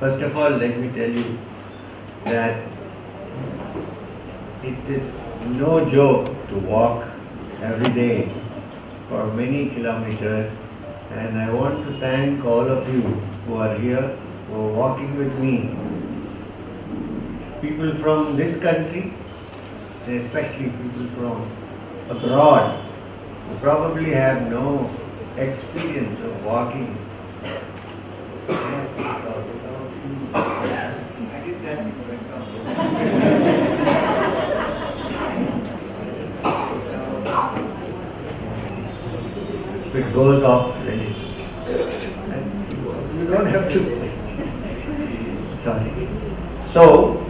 First of all, let me tell you that it is no joke to walk every day for many kilometers, and I want to thank all of you who are here, who are walking with me. People from this country, and especially people from abroad, who probably have no experience of walking. It goes off when and you don't have to. Sorry. So,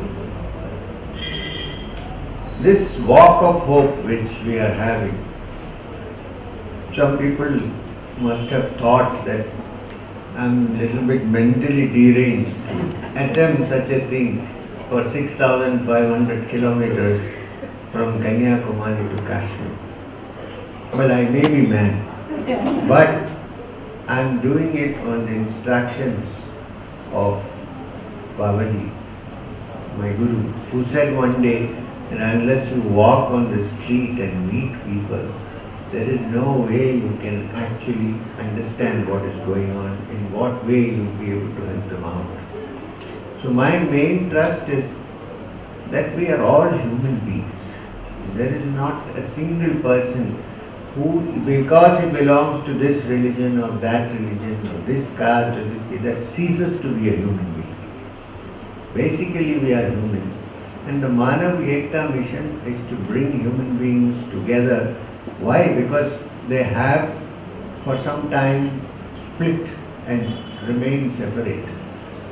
this walk of hope which we are having, some people must have thought that I'm a little bit mentally deranged to attempt such a thing for 6,500 kilometers from Kanyakumari to Kashmir. Well, I may be mad, but I'm doing it on the instructions of Babaji, my Guru, who said one day that unless you walk on the street and meet people, there is no way you can actually understand what is going on, in what way you'll be able to help them out. So my main trust is that we are all human beings. There is not a single person who, because he belongs to this religion or that religion or this caste or this, that ceases to be a human being. Basically we are humans. And the Manav Ekta mission is to bring human beings together. Why? Because they have for some time split and remain separate.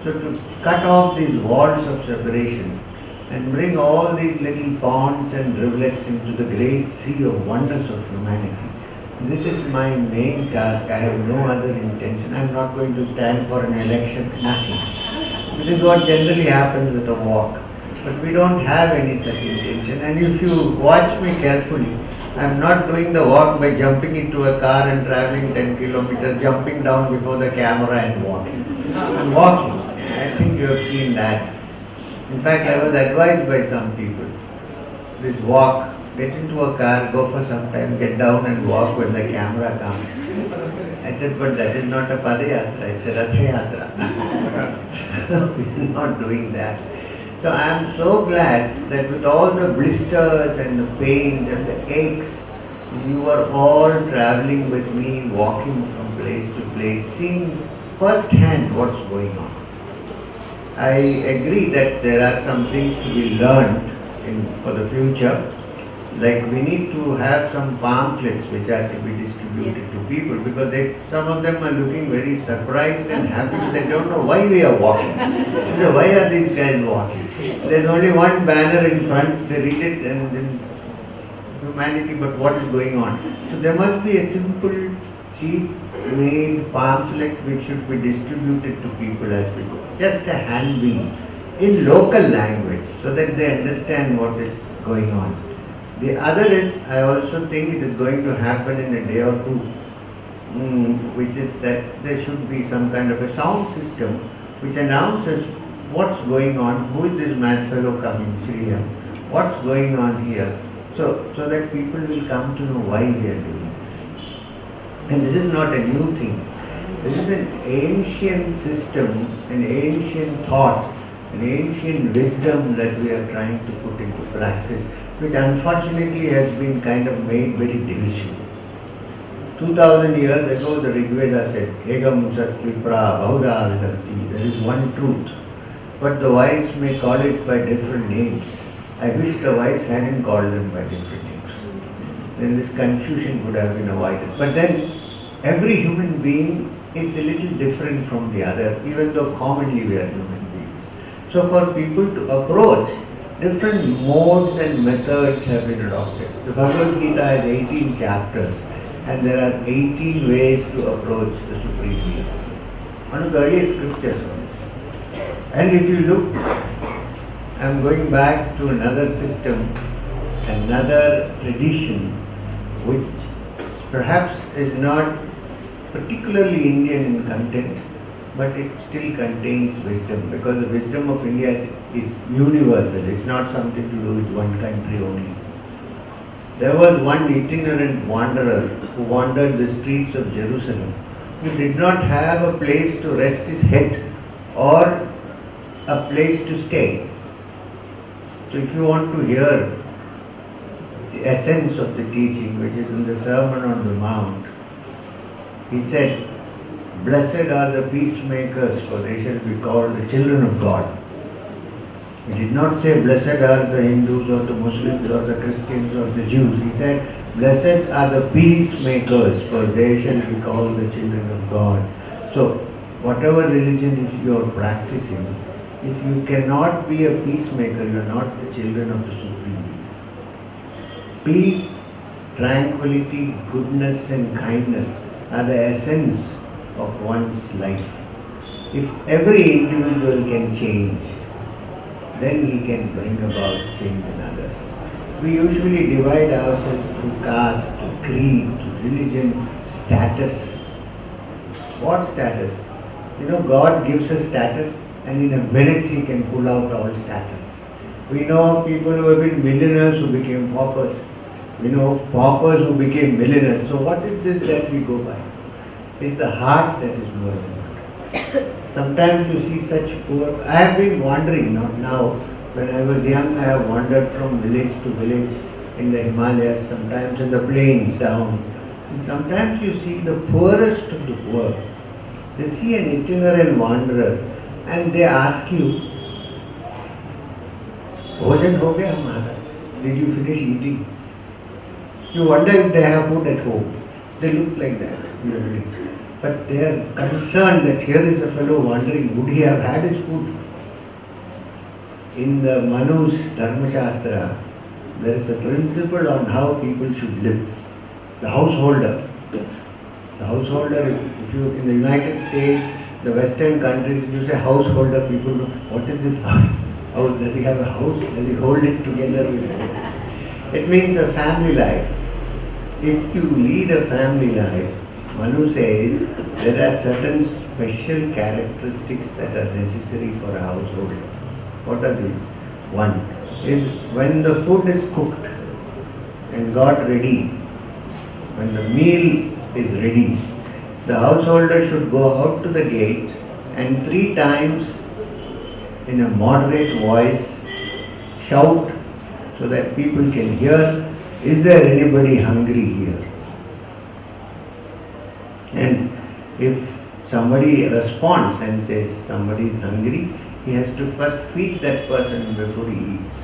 So to cut off these walls of separation and bring all these little ponds and rivulets into the great sea of wonders of humanity. This is my main task. I have no other intention. I am not going to stand for an election, nothing. This is what generally happens with a walk. But we don't have any such intention. And if you watch me carefully, I am not doing the walk by jumping into a car and traveling 10 kilometers, jumping down before the camera and walking. I am walking. I think you have seen that. In fact, I was advised by some people, this walk, get into a car, go for some time, get down and walk when the camera comes. I said, but that is not a Padayatra, it's a Rathayatra. We are not doing that. So I am so glad that with all the blisters and the pains and the aches, you are all traveling with me, walking from place to place, seeing first-hand what's going on. I agree that there are some things to be learned for the future. Like we need to have some pamphlets which are to be distributed to people, because some of them are looking very surprised and happy. They don't know why we are walking. So why are these guys walking? There's only one banner in front, they read it and then humanity, but what is going on? So there must be a simple, cheap made pamphlet which should be distributed to people as we go. Just a handbill in local language so that they understand what is going on. The other is, I also think it is going to happen in a day or two, which is that there should be some kind of a sound system which announces what's going on, who is this mad fellow coming, Sriya, what's going on here, so that people will come to know why we are doing this. And this is not a new thing. This is an ancient system, an ancient thought, an ancient wisdom that we are trying to put into practice, which unfortunately has been kind of made very divisive. 2000 years ago, the Rig Veda said, Egam Sat Vipra Bahudha Vidarti. There is one truth, but the wise may call it by different names. I wish the wise hadn't called them by different names. Then this confusion would have been avoided. But then, every human being is a little different from the other, even though commonly we are human beings. So for people to approach, different modes and methods have been adopted. The Bhagavad Gita has 18 chapters and there are 18 ways to approach the Supreme Being. One of the earliest scriptures. And if you look, I am going back to another system, another tradition, which perhaps is not particularly Indian in content, but it still contains wisdom, because the wisdom of India is universal. It's not something to do with one country only. There was one itinerant wanderer who wandered the streets of Jerusalem, who did not have a place to rest his head or a place to stay. So if you want to hear the essence of the teaching, which is in the Sermon on the Mount, he said, "Blessed are the peacemakers, for they shall be called the children of God." He did not say, "Blessed are the Hindus or the Muslims or the Christians or the Jews." He said, "Blessed are the peacemakers, for they shall be called the children of God." So, whatever religion you are practicing, if you cannot be a peacemaker, you are not the children of the Supreme Being. Peace, tranquility, goodness and kindness are the essence of one's life. If every individual can change, then he can bring about change in others. We usually divide ourselves through caste, to creed, to religion, status. What status? You know, God gives us status, and in a minute He can pull out all status. We know people who have been millionaires who became paupers. We know paupers who became millionaires. So what is this that we go by? It's the heart that is more important. Sometimes you see such poor. I have been wandering, not now. When I was young, I have wandered from village to village in the Himalayas, sometimes in the plains down. And sometimes you see the poorest of the poor. They see an itinerant wanderer and they ask you, "Bhojan ho gaya hamara? Did you finish eating?" You wonder if they have food at home. They look like that usually. But they are concerned that here is a fellow wandering. Would he have had his food? In the Manu's Dharma Shastra, there is a principle on how people should live. The householder. The householder, if you in the United States, the Western countries, if you say householder, people know, what is this house? Does he have a house? Does he hold it together with him? It means a family life. If you lead a family life, Manu says there are certain special characteristics that are necessary for a household. What are these? One is when the food is cooked and got ready, when the meal is ready, the householder should go out to the gate and 3 times in a moderate voice shout so that people can hear, "Is there anybody hungry here?" And if somebody responds and says somebody is hungry, he has to first feed that person before he eats.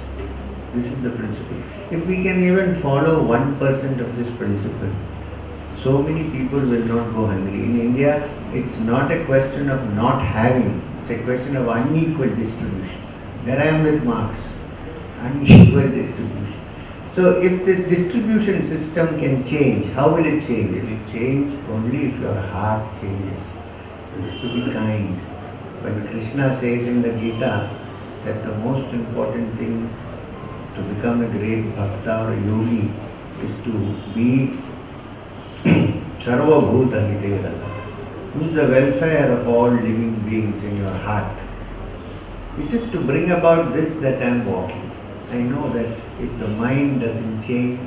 This is the principle. If we can even follow 1% of this principle, so many people will not go hungry. In India, it's not a question of not having, it's a question of unequal distribution. There I am with Marx, unequal distribution. So if this distribution system can change, how will it change? It will change only if your heart changes. To be kind. When Krishna says in the Gita that the most important thing to become a great bhakta or yogi is to be sarva bhuta hite. Use the welfare of all living beings in your heart. It is to bring about this that I am walking. I know that if the mind doesn't change,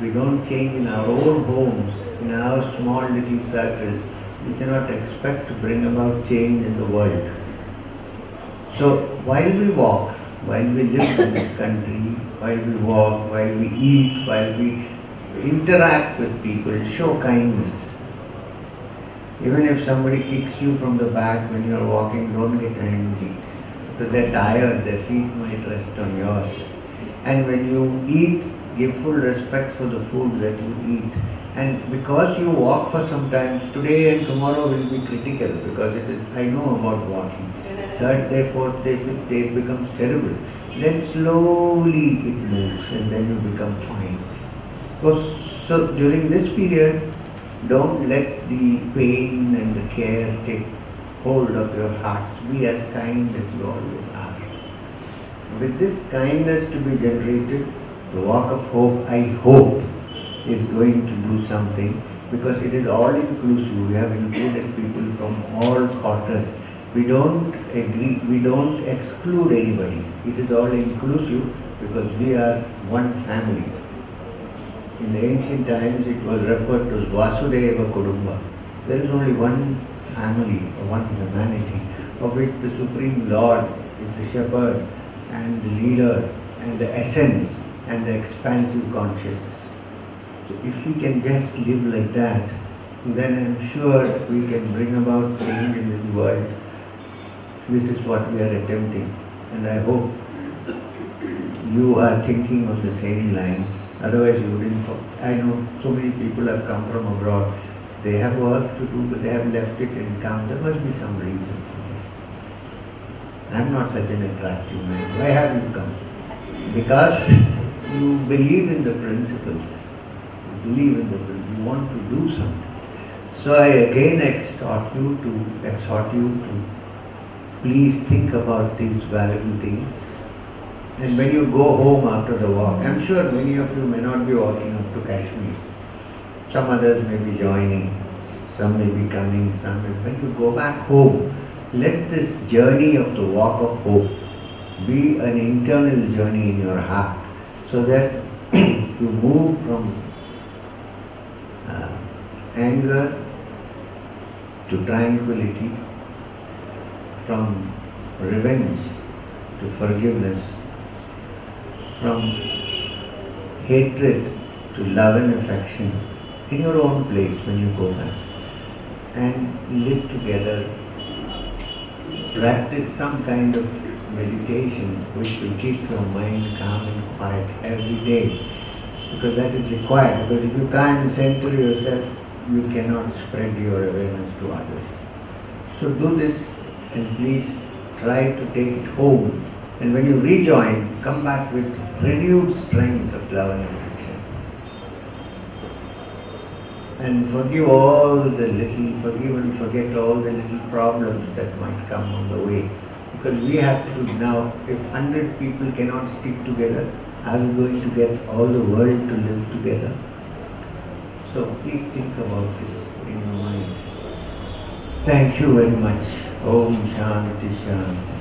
we don't change in our own homes, in our small little circles, we cannot expect to bring about change in the world. So while we walk, while we live in this country, while we walk, while we eat, while we interact with people, show kindness. Even if somebody kicks you from the back when you are walking, don't get angry. Because they're tired, their feet might rest on yours. And when you eat, give full respect for the food that you eat. And because you walk for some time, today and tomorrow will be critical because I know about walking. Third day, fourth day, fifth day, it becomes terrible. Then slowly it moves and then you become fine. So during this period, don't let the pain and the care take hold of your hearts. Be as kind as you always are. With this kindness to be generated, the walk of hope, I hope, is going to do something. because it is all inclusive. We have included people from all quarters. We don't exclude anybody. It is all inclusive because we are one family. In the ancient times it was referred to as Vasudeva Kudumba. There is only one family, one humanity, of which the Supreme Lord is the shepherd and the leader and the essence and the expansive consciousness. So if we can just live like that, then I am sure we can bring about change in this world. This is what we are attempting, and I hope you are thinking on the same lines. Otherwise you wouldn't. I know so many people have come from abroad. They have work to do, but they have left it and come. There must be some reason for this. I am not such an attractive man. Why have you come? Because you believe in the principles. You believe in the principles. You want to do something. So I again exhort you to please think about these valuable things. And when you go home after the walk, I'm sure many of you may not be walking up to Kashmir. Some others may be joining, some may be coming, some may. When you go back home, let this journey of the walk of hope be an internal journey in your heart, so that you move from anger to tranquility, from revenge to forgiveness, from hatred to love and affection in your own place when you go back, and live together. Practice some kind of meditation which will keep your mind calm and quiet every day, because that is required. Because if you can't center yourself, you cannot spread your awareness to others. So do this, and please try to take it home. And when you rejoin, come back with renewed strength of love and affection. And forgive and forget all the little problems that might come on the way. Because we have to now, if 100 people cannot stick together, are we going to get all the world to live together? So please think about this in your mind. Thank you very much. Om Shanti Shanti.